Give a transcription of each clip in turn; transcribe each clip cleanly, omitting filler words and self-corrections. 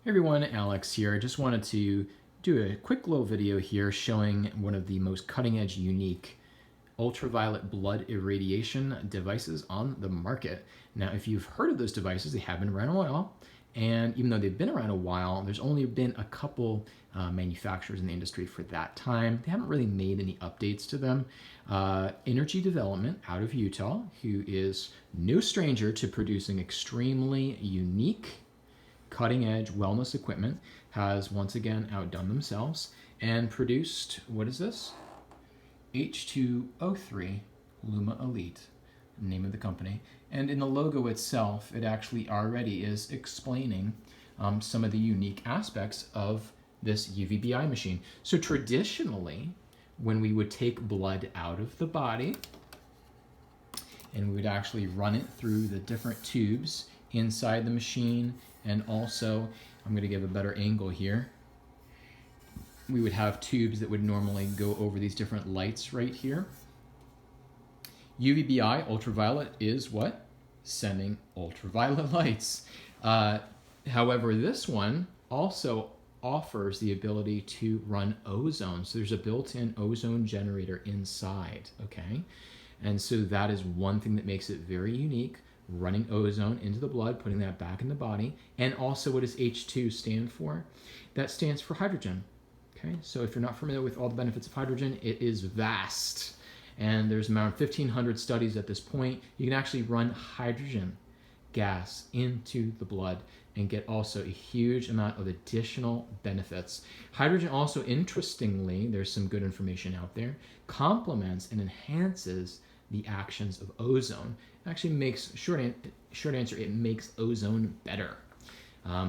Hey everyone, Alex here. I just wanted to do a quick little video here showing one of the most cutting-edge, unique ultraviolet blood irradiation devices on the market. Now, if you've heard of those devices, they have been around a while, and even though they've been around a while, there's only been a couple manufacturers in the industry for that time. They haven't really made any updates to them. Energy Development out of Utah, who is no stranger to producing extremely unique cutting-edge wellness equipment, has once again outdone themselves and produced, what is this? H2O3 Luma Elite, name of the company. And in the logo itself, it actually already is explaining some of the unique aspects of this UVBI machine. So traditionally, when we would take blood out of the body and we would actually run it through the different tubes inside the machine, and also, I'm going to give a better angle here, we would have tubes that would normally go over these different lights right here. UVBI, ultraviolet, is what? Sending ultraviolet lights. However, this one also offers the ability to run ozone. So there's a built-in ozone generator inside, okay? And so that is one thing that makes it very unique. Running ozone into the blood, putting that back in the body. And also, what does H2 stand for? That stands for hydrogen. Okay, so if you're not familiar with all the benefits of hydrogen, it is vast. And there's around 1,500 studies at this point. You can actually run hydrogen gas into the blood and get also a huge amount of additional benefits. Hydrogen also, interestingly, there's some good information out there, complements and enhances the actions of ozone. It actually makes, short answer, it makes ozone better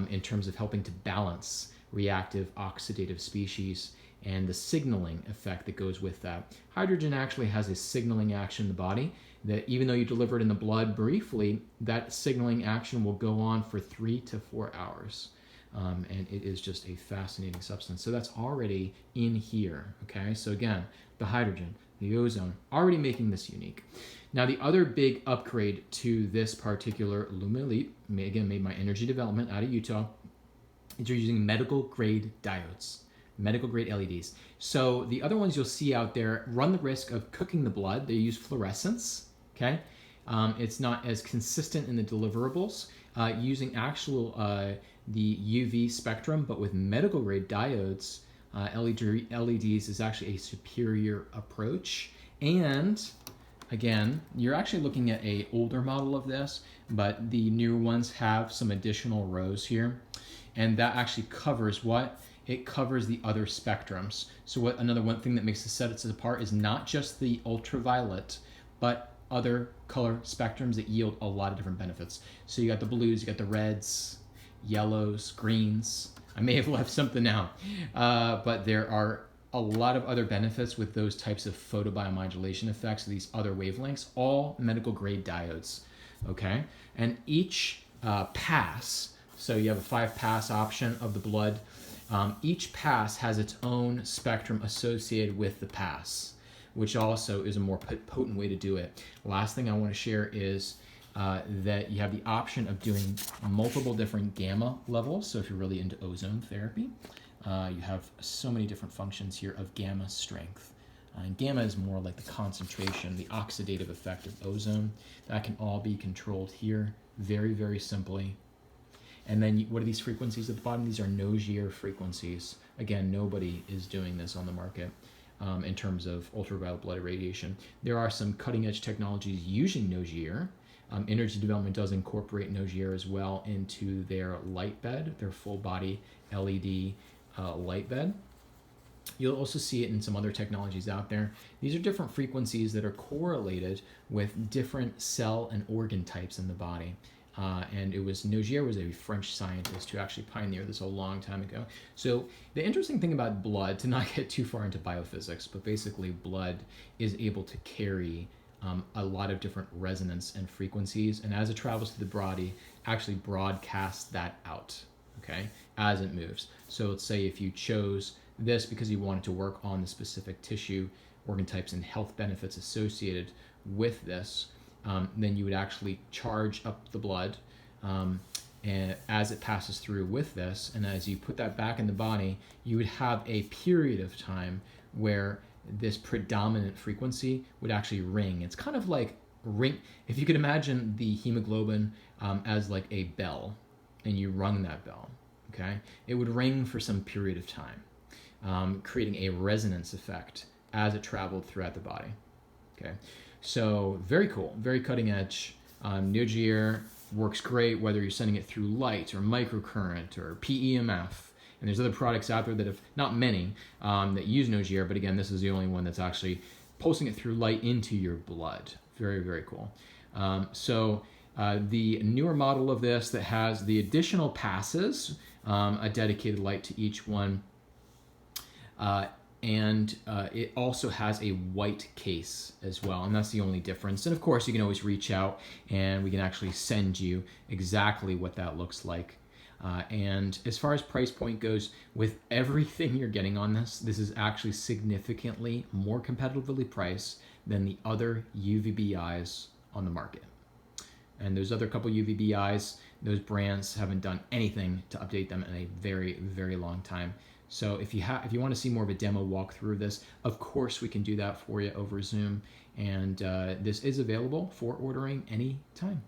in terms of helping to balance reactive oxidative species and the signaling effect that goes with that. Hydrogen actually has a signaling action in the body that even though you deliver it in the blood briefly, that signaling action will go on for 3 to 4 hours. And it is just a fascinating substance. So that's already in here, okay? So again, the hydrogen, the ozone, already making this unique. Now, the other big upgrade to this particular Luma Elite, again, made by Energy Development out of Utah, is you're using medical grade diodes, medical grade LEDs. So the other ones you'll see out there run the risk of cooking the blood. They use fluorescence, okay? It's not as consistent in the deliverables. Using actual the UV spectrum, but with medical grade diodes, LEDs is actually a superior approach. And again, you're actually looking at an older model of this, but the newer ones have some additional rows here. And that actually covers what? It covers the other spectrums. So what one thing that makes the sets apart is not just the ultraviolet, but other color spectrums that yield a lot of different benefits. So you got the blues, you got the reds, yellows, greens. I may have left something out, but there are a lot of other benefits with those types of photobiomodulation effects, these other wavelengths, all medical grade diodes, okay? And each pass, so you have a 5-pass option of the blood, each pass has its own spectrum associated with the pass, which also is a more potent way to do it. Last thing I want to share is that you have the option of doing multiple different gamma levels. So if you're really into ozone therapy, you have so many different functions here of gamma strength. And gamma is more like the concentration, the oxidative effect of ozone. That can all be controlled here very, very simply. And then what are these frequencies at the bottom? These are Nogier frequencies. Again, nobody is doing this on the market in terms of ultraviolet blood irradiation. There are some cutting edge technologies using Nogier. Energy Development does incorporate Nogier as well into their light bed, their full body LED light bed. You'll also see it in some other technologies out there. These are different frequencies that are correlated with different cell and organ types in the body. And Nogier was a French scientist who actually pioneered this a long time ago. So the interesting thing about blood, to not get too far into biophysics, but basically blood is able to carry a lot of different resonance and frequencies, and as it travels through the body, actually broadcasts that out, okay, as it moves. So let's say if you chose this because you wanted to work on the specific tissue, organ types, and health benefits associated with this, then you would actually charge up the blood and as it passes through with this, and as you put that back in the body, you would have a period of time where this predominant frequency would actually ring. It's kind of like ring, if you could imagine the hemoglobin as like a bell, and you rung that bell, okay? It would ring for some period of time, creating a resonance effect as it traveled throughout the body, okay? So very cool, very cutting edge. Nogier works great whether you're sending it through light or microcurrent or PEMF. And there's other products out there that have, not many, that use Nogier, but again, this is the only one that's actually pulsing it through light into your blood. Very, very cool. The newer model of this that has the additional passes, a dedicated light to each one, and it also has a white case as well, and that's the only difference. And of course, you can always reach out and we can actually send you exactly what that looks like. And as far as price point goes, with everything you're getting on this is actually significantly more competitively priced than the other UVBIs on the market. And those other couple UVBIs, those brands haven't done anything to update them in a very, very long time. So if you want to see more of a demo walkthrough of this, of course we can do that for you over Zoom. And this is available for ordering anytime.